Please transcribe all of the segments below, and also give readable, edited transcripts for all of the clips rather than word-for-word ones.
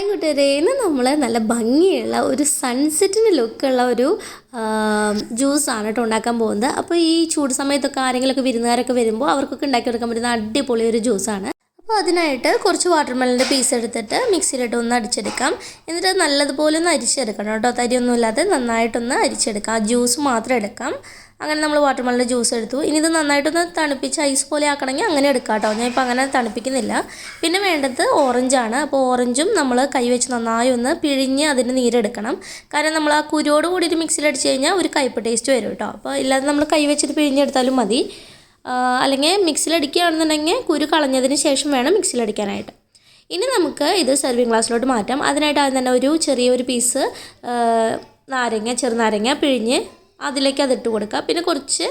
Hi കൂട്ടുകാരെ, ഇന്ന് നമ്മൾ നല്ല ഭംഗിയുള്ള ഒരു സൺസെറ്റിന് ലുക്കുള്ള ഒരു ജ്യൂസാണ് കേട്ടോ ഉണ്ടാക്കാൻ പോകുന്നത്. അപ്പോൾ ഈ ചൂട് സമയത്തൊക്കെ ആരെങ്കിലുമൊക്കെ വിരുന്നുകാരൊക്കെ വരുമ്പോൾ അവർക്കൊക്കെ ഉണ്ടാക്കി കൊടുക്കാൻ പറ്റുന്ന അടിപൊളി ഒരു ജ്യൂസാണ്. അപ്പോൾ അതിനായിട്ട് കുറച്ച് വാട്ടർമെലൻ്റെ പീസ് എടുത്തിട്ട് മിക്സിയിലിട്ട് ഒന്ന് അടിച്ചെടുക്കാം. എന്നിട്ട് നല്ലതുപോലെ ഒന്ന് അരിച്ചെടുക്കണം കേട്ടോ. തരിയൊന്നും ഇല്ലാതെ നന്നായിട്ടൊന്ന് അരിച്ചെടുക്കാം. ആ ജ്യൂസ് മാത്രം എടുക്കാം. അങ്ങനെ നമ്മൾ വാട്ടർമെലൻ്റെ ജ്യൂസ് എടുത്തു. ഇനി ഇത് നന്നായിട്ടൊന്ന് തണുപ്പിച്ച് ഐസ് പോലെ ആക്കണമെങ്കിൽ അങ്ങനെ എടുക്കാം കേട്ടോ. ഞാൻ ഇപ്പോൾ അങ്ങനെ തണുപ്പിക്കുന്നില്ല. പിന്നെ വേണ്ടത് ഓറഞ്ചാണ്. അപ്പോൾ ഓറഞ്ചും നമ്മൾ കൈവച്ച് നന്നായി ഒന്ന് പിഴിഞ്ഞ് അതിൻ്റെ നീരെടുക്കണം. കാരണം നമ്മൾ ആ കുരുവോട് കൂടിയിട്ട് മിക്സിയിൽ അടിച്ച് കഴിഞ്ഞാൽ ഒരു കയ്പ്പ് ടേസ്റ്റ് വരും കേട്ടോ. അപ്പോൾ ഇല്ലാതെ നമ്മൾ കൈ വെച്ചിട്ട് പിഴിഞ്ഞെടുത്താലും മതി. അല്ലെങ്കിൽ മിക്സിയിലടിക്കുകയാണെന്നുണ്ടെങ്കിൽ കുരു കളഞ്ഞതിന് ശേഷം വേണം മിക്സിയിലടിക്കാനായിട്ട്. ഇനി നമുക്ക് ഇത് സെർവിങ് ഗ്ലാസ്സിലോട്ട് മാറ്റാം. അതിനായിട്ട് ആദ്യം തന്നെ ഒരു ചെറിയൊരു പീസ് ചെറുനാരങ്ങ പിഴിഞ്ഞ് അതിലേക്ക് അതിട്ട് കൊടുക്കുക. പിന്നെ കുറച്ച്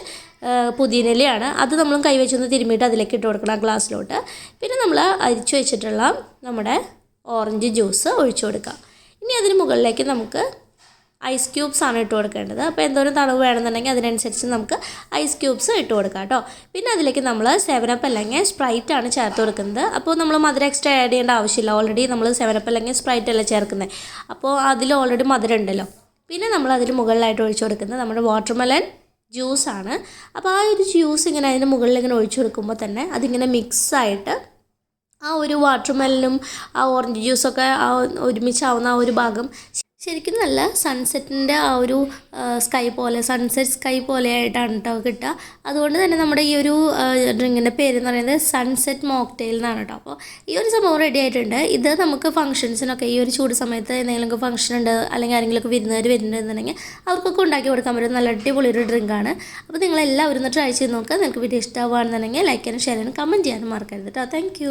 പുതിനയിലയാണ്, അത് നമ്മൾ കൈവച്ചൊന്ന് തിരുമ്മിയിട്ട് അതിലേക്ക് ഇട്ട് കൊടുക്കണം ആ ഗ്ലാസ്സിലോട്ട്. പിന്നെ നമ്മൾ അരിച്ചു വെച്ചിട്ടുള്ള നമ്മുടെ ഓറഞ്ച് ജ്യൂസ് ഒഴിച്ചു കൊടുക്കുക. ഇനി അതിന് മുകളിലേക്ക് നമുക്ക് ഐസ് ക്യൂബ്സ് ആണ് ഇട്ട് കൊടുക്കേണ്ടത്. അപ്പോൾ എന്തോരം തണുവ് വേണമെന്നുണ്ടെങ്കിൽ അതിനനുസരിച്ച് നമുക്ക് ഐസ് ക്യൂബ്സ് ഇട്ട് കൊടുക്കാം കേട്ടോ. പിന്നെ അതിലേക്ക് നമ്മൾ 7up അല്ലെങ്കിൽ സ്പ്രൈറ്റ് ആണ് ചേർത്ത് കൊടുക്കുന്നത്. അപ്പോൾ നമ്മൾ മധുരം എക്സ്ട്രാ ആഡ് ചെയ്യേണ്ട ആവശ്യമില്ല. ഓൾറെഡി നമ്മൾ 7up അല്ലെങ്കിൽ സ്പ്രൈറ്റ് അല്ല ചേർക്കുന്നത്. അപ്പോൾ അതിൽ ഓൾറെഡി മധുരം ഉണ്ടല്ലോ. പിന്നെ നമ്മൾ അതിന് മുകളിലായിട്ട് ഒഴിച്ചു കൊടുക്കുന്നത് നമ്മുടെ വാട്ടർമെലൺ ജ്യൂസാണ്. അപ്പോൾ ആ ഒരു ജ്യൂസ് ഇങ്ങനെ അതിന് മുകളിൽ ഇങ്ങനെ ഒഴിച്ചു കൊടുക്കുമ്പോൾ തന്നെ അതിങ്ങനെ മിക്സായിട്ട് ആ ഒരു വാട്ടർമെലനും ആ ഓറഞ്ച് ജ്യൂസൊക്കെ ഒരുമിച്ചാവുന്ന ആ ഒരു ഭാഗം ശരിക്കും നല്ല സൺസെറ്റിൻ്റെ ആ ഒരു സൺസെറ്റ് സ്കൈ പോലെ ആയിട്ടാണ് കേട്ടോ കിട്ടുക. അതുകൊണ്ട് തന്നെ നമ്മുടെ ഈ ഒരു ഡ്രിങ്കിൻ്റെ പേരെന്ന് പറയുന്നത് സൺസെറ്റ് മോക്ടെയിൽ എന്നാണ് കേട്ടോ. അപ്പോൾ ഈ ഒരു സംഭവം റെഡി ആയിട്ടുണ്ട്. ഇത് നമുക്ക് ഫംഗ്ഷൻസിനൊക്കെ ഈ ഒരു ചൂട് സമയത്ത് എന്തെങ്കിലും ഫംഗ്ഷൻ ഉണ്ട് അല്ലെങ്കിൽ ആരെങ്കിലുമൊക്കെ വിരുന്നുകാർ വരുന്നുണ്ടെന്നുണ്ടെങ്കിൽ അവർക്കൊക്കെ ഉണ്ടാക്കി കൊടുക്കാൻ പറ്റും നല്ല അടിപൊളി ഒരു ഡ്രിങ്കാണ്. അപ്പോൾ നിങ്ങളെല്ലാവരും ഒന്ന് ട്രൈ ചെയ്ത് നോക്കുക. നിങ്ങൾക്ക് വീഡിയോ ഇഷ്ടമാവുകയാണെന്നുണ്ടെങ്കിൽ ലൈക്ക് ചെയ്യാനും ഷെയർ ചെയ്യാനും കമൻറ്റ് ചെയ്യാനും മറക്കരുത് കേട്ടോ. താങ്ക്